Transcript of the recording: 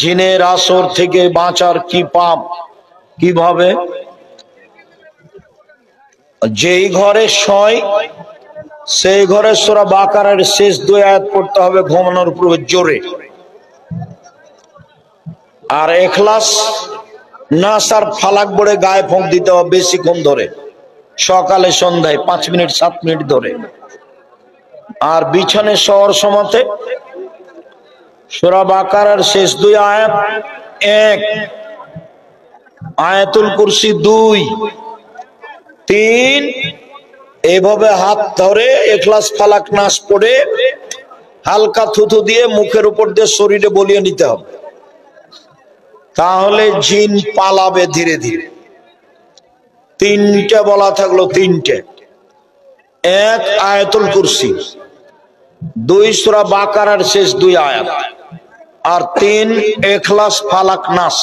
জিনের আসর থেকে বাঁচার কি পাপ কিভাবে? যেই ঘরে শয় সেই ঘরে সূরা বাকারার শেষ 2 আয়াত পড়তে হবে ঘুমানোর পূর্বে জোরে, আর ইখলাস নাস আর ফালাক পড়ে গায়ে ফোঁক দিতে হবে বেশিক্ষণ ধরে, সকালে সন্ধ্যায় 5 মিনিট 7 মিনিট ধরে। আর বিছানে শোয়ার সময়তে সূরা বাকারার শেষ 2 আয়াত 1, আয়াতুল কুরসি 2, 3 এইভাবে হাত ধরে ইখলাস ফালাক নাস পড়ে হালকা থুথু দিয়ে মুখের উপর দিয়ে শরীরে বলিয়ে নিতে হবে, তাহলে জিন পালাবে ধীরে ধীরে। 3টে বলা থাকলো, 3টে। 1 আয়াতুল কুরসি, 2 সূরা বাকারার শেষ 2 আয়াত, আর 3 ইখলাস ফালাক নাস।